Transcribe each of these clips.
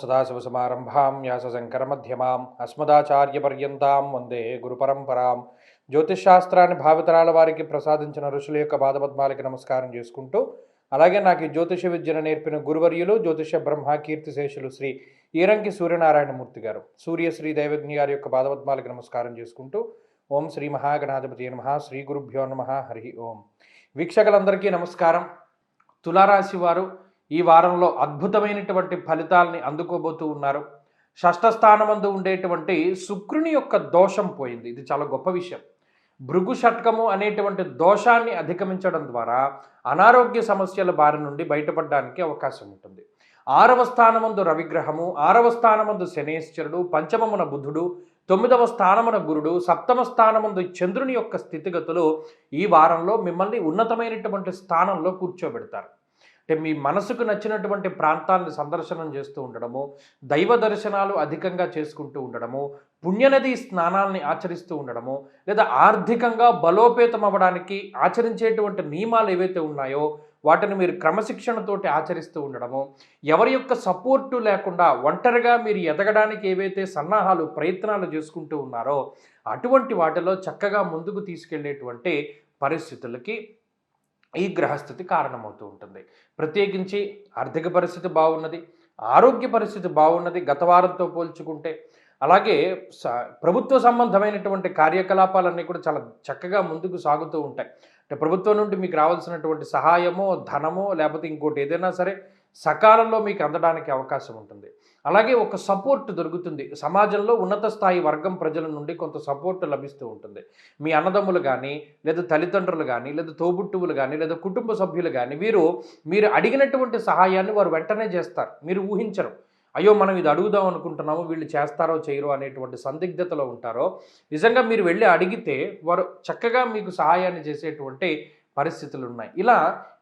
సదాశివసమారంభాం వ్యాసశంకరమధ్యమాం అస్మదాచార్యపర్యంతాం వందే గురుపరంపరాం. జ్యోతిషాస్త్రాన్ని భావితరాల వారికి ప్రసాదించిన ఋషుల యొక్క పాదపద్మాలకి నమస్కారం చేసుకుంటూ, అలాగే నాకు ఈ జ్యోతిష విద్యను నేర్పిన గురువర్యులు జ్యోతిష బ్రహ్మ కీర్తిశేషులు శ్రీ ఈరంకి సూర్యనారాయణమూర్తి గారు, సూర్యశ్రీ దైవజ్ఞ గారి యొక్క పాదపద్మాలకి నమస్కారం చేసుకుంటూ, ఓం శ్రీ మహాగణాధిపతి నమః, శ్రీ గురుభ్యో నమః, హరి ఓం. వీక్షకులందరికీ నమస్కారం. తులారాశి వారు ఈ వారంలో అద్భుతమైనటువంటి ఫలితాలని అందుకోబోతూ ఉన్నారు. షష్ఠ స్థానమందు ఉండేటువంటి శుక్రుని యొక్క దోషం పోయింది. ఇది చాలా గొప్ప విషయం. భృగు షట్కము అనేటువంటి దోషాన్ని అధిగమించడం ద్వారా అనారోగ్య సమస్యల బారి నుండి బయటపడడానికి అవకాశం ఉంటుంది. 6వ స్థానమందు రవిగ్రహము, 6వ స్థానమందు శనేశ్వరుడు, పంచమమున బుధుడు, 9వ స్థానమున గురుడు, 7వ స్థానమందు చంద్రుని యొక్క స్థితిగతులు ఈ వారంలో మిమ్మల్ని ఉన్నతమైనటువంటి స్థానంలో కూర్చోబెడతారు. అంటే మీ మనసుకు నచ్చినటువంటి ప్రాంతాలను సందర్శనం చేస్తూ ఉండడము, దైవ దర్శనాలు అధికంగా చేసుకుంటూ ఉండడము, పుణ్యనది స్నానాలని ఆచరిస్తూ ఉండడము, లేదా ఆర్థికంగా బలోపేతం అవ్వడానికి ఆచరించేటువంటి నియమాలు ఏవైతే ఉన్నాయో వాటిని మీరు క్రమశిక్షణతోటి ఆచరిస్తూ ఉండడము, ఎవరి యొక్క సపోర్టు లేకుండా ఒంటరిగా మీరు ఎదగడానికి ఏవైతే సన్నాహాలు ప్రయత్నాలు చేసుకుంటూ ఉన్నారో అటువంటి వాటిలో చక్కగా ముందుకు తీసుకెళ్లేటువంటి పరిస్థితులకి ఈ గ్రహస్థితి కారణమవుతూ ఉంటుంది. ప్రత్యేకించి ఆర్థిక పరిస్థితి బాగున్నది, ఆరోగ్య పరిస్థితి బాగున్నది గత వారంతో పోల్చుకుంటే. అలాగే ప్రభుత్వ సంబంధమైనటువంటి కార్యకలాపాలన్నీ కూడా చాలా చక్కగా ముందుకు సాగుతూ ఉంటాయి. అంటే ప్రభుత్వం నుండి మీకు రావాల్సినటువంటి సహాయమో, ధనమో, లేకపోతే ఇంకోటి ఏదైనా సరే సకాలంలో మీకు అందడానికి అవకాశం ఉంటుంది. అలాగే ఒక సపోర్ట్ దొరుకుతుంది. సమాజంలో ఉన్నత స్థాయి వర్గం ప్రజల నుండి కొంత సపోర్ట్ లభిస్తూ ఉంటుంది. మీ అన్నదమ్ములు కానీ, లేదా తల్లిదండ్రులు కానీ, లేదా తోబుట్టువులు కానీ, లేదా కుటుంబ సభ్యులు కానీ మీరు అడిగినటువంటి సహాయాన్ని వారు వెంటనే చేస్తారు. మీరు ఊహించరు. అయ్యో మనం ఇది అడుగుదాం అనుకుంటున్నాము, వీళ్ళు చేస్తారో చేయరో అనేటువంటి సందిగ్ధతలో ఉంటారో, నిజంగా మీరు వెళ్ళి అడిగితే వారు చక్కగా మీకు సహాయాన్ని చేసేటువంటి పరిస్థితులు ఉన్నాయి. ఇలా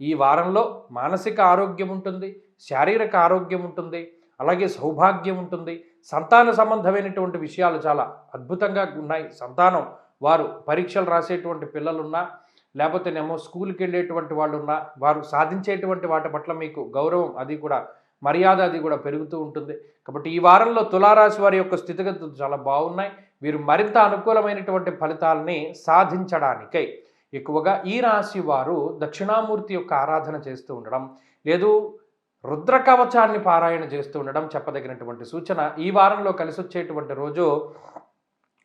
ఈ వారంలో మానసిక ఆరోగ్యం ఉంటుంది, శారీరక ఆరోగ్యం ఉంటుంది, అలాగే సౌభాగ్యం ఉంటుంది. సంతాన సంబంధమైనటువంటి విషయాలు చాలా అద్భుతంగా ఉన్నాయి. సంతానం వారు పరీక్షలు రాసేటువంటి పిల్లలున్నా, లేకపోతేనేమో స్కూల్కి వెళ్ళేటువంటి వాళ్ళు ఉన్నా, వారు సాధించేటువంటి వాటి పట్ల మీకు గౌరవం అది కూడా మర్యాద అది కూడా పెరుగుతూ ఉంటుంది. కాబట్టి ఈ వారంలో తులారాశి వారి యొక్క స్థితిగతులు చాలా బాగున్నాయి. వీరు మరింత అనుకూలమైనటువంటి ఫలితాలని సాధించడానికై ఎక్కువగా ఈ రాశి వారు దక్షిణామూర్తి యొక్క ఆరాధన చేస్తూ ఉండడం, లేదు రుద్ర కవచాన్ని పారాయణ చేస్తూ ఉండడం చెప్పదగినటువంటి సూచన. ఈ వారంలో కలిసి వచ్చేటువంటి రోజు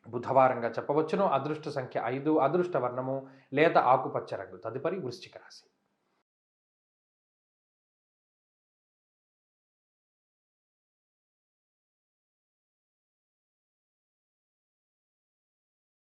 బుధవారంగా చెప్పవచ్చును. అదృష్ట సంఖ్య 5, అదృష్ట వర్ణము లేత ఆకుపచ్చ రంగు. తదుపరి వృశ్చిక రాశి.